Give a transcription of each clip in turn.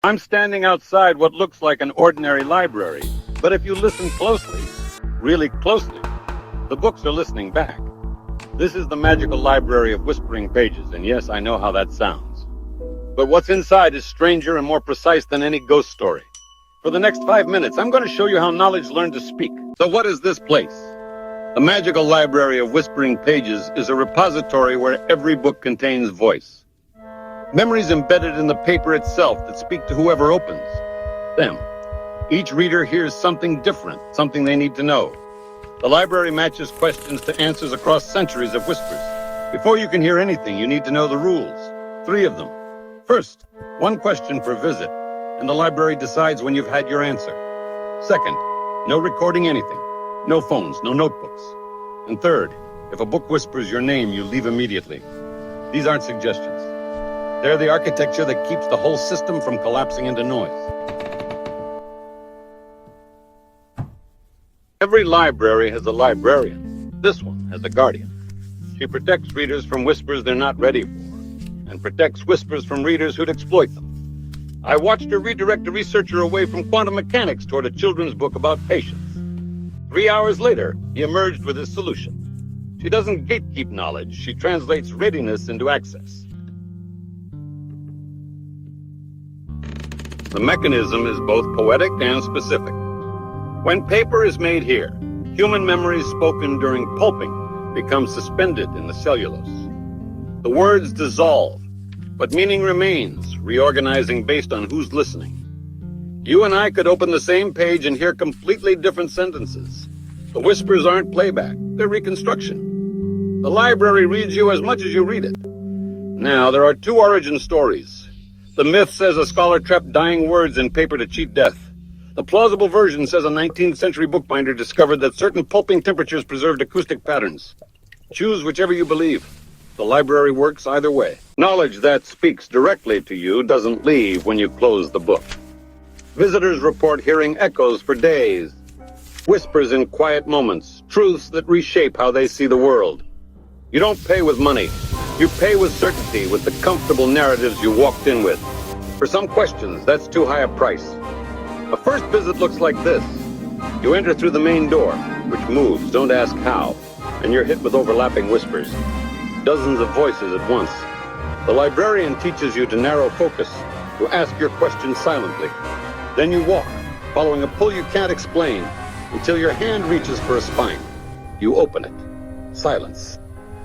I'm standing outside what looks like an ordinary library, but if you listen closely, really closely, the books are listening back. This is the magical library of whispering pages, and yes, I know how that sounds. But what's inside is stranger and more precise than any ghost story. For the next 5 minutes, I'm going to show you how knowledge learned to speak. So what is this place? The magical library of whispering pages is a repository where every book contains voice. Memories embedded in the paper itself that speak to whoever opens them. Each reader hears something different, something they need to know. The library matches questions to answers across centuries of whispers. Before you can hear anything, you need to know the rules. 3 of them. First, 1 question per visit, and the library decides when you've had your answer. Second, no recording anything. No phones, no notebooks. And third, if a book whispers your name, you leave immediately. These aren't suggestions. They're the architecture that keeps the whole system from collapsing into noise. Every library has a librarian. This one has a guardian. She protects readers from whispers they're not ready for, and protects whispers from readers who'd exploit them. I watched her redirect a researcher away from quantum mechanics toward a children's book about patience. 3 hours later, he emerged with his solution. She doesn't gatekeep knowledge, she translates readiness into access. The mechanism is both poetic and specific. When paper is made here, human memories spoken during pulping become suspended in the cellulose. The words dissolve, but meaning remains, reorganizing based on who's listening. You and I could open the same page and hear completely different sentences. The whispers aren't playback, they're reconstruction. The library reads you as much as you read it. Now, there are 2 origin stories. The myth says a scholar trapped dying words in paper to cheat death. The plausible version says a 19th century bookbinder discovered that certain pulping temperatures preserved acoustic patterns. Choose whichever you believe. The library works either way. Knowledge that speaks directly to you doesn't leave when you close the book. Visitors report hearing echoes for days, whispers in quiet moments, truths that reshape how they see the world. You don't pay with money. You pay with certainty, with the comfortable narratives you walked in with. For some questions, that's too high a price. A first visit looks like this. You enter through the main door, which moves, don't ask how, and you're hit with overlapping whispers. Dozens of voices at once. The librarian teaches you to narrow focus, to ask your questions silently. Then you walk, following a pull you can't explain, until your hand reaches for a spine. You open it. Silence.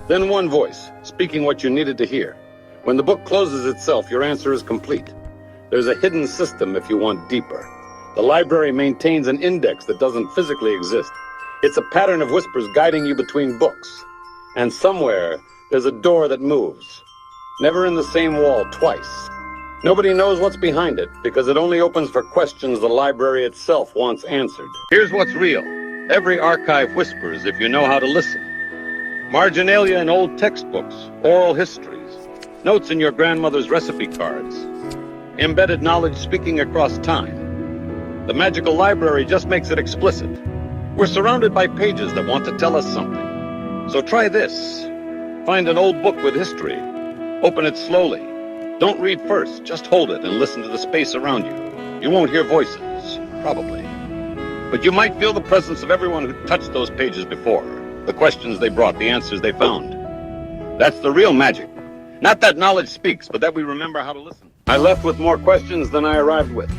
Then one voice, speaking what you needed to hear. When the book closes itself, your answer is complete. There's a hidden system if you want deeper. The library maintains an index that doesn't physically exist. It's a pattern of whispers guiding you between books. And somewhere, there's a door that moves. Never in the same wall twice. Nobody knows what's behind it, because it only opens for questions the library itself wants answered. Here's what's real. Every archive whispers if you know how to listen. Marginalia in old textbooks, oral histories, notes in your grandmother's recipe cards, embedded knowledge speaking across time. The magical library just makes it explicit. We're surrounded by pages that want to tell us something. So try this. Find an old book with history. Open it slowly. Don't read first, just hold it and listen to the space around you. You won't hear voices, probably. But you might feel the presence of everyone who touched those pages before. The questions they brought, the answers they found. That's the real magic. Not that knowledge speaks, but that we remember how to listen. I left with more questions than I arrived with,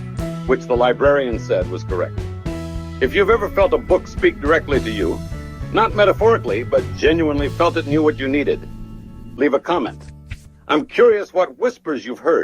which the librarian said was correct. If you've ever felt a book speak directly to you, not metaphorically, but genuinely felt it knew what you needed, leave a comment. I'm curious what whispers you've heard.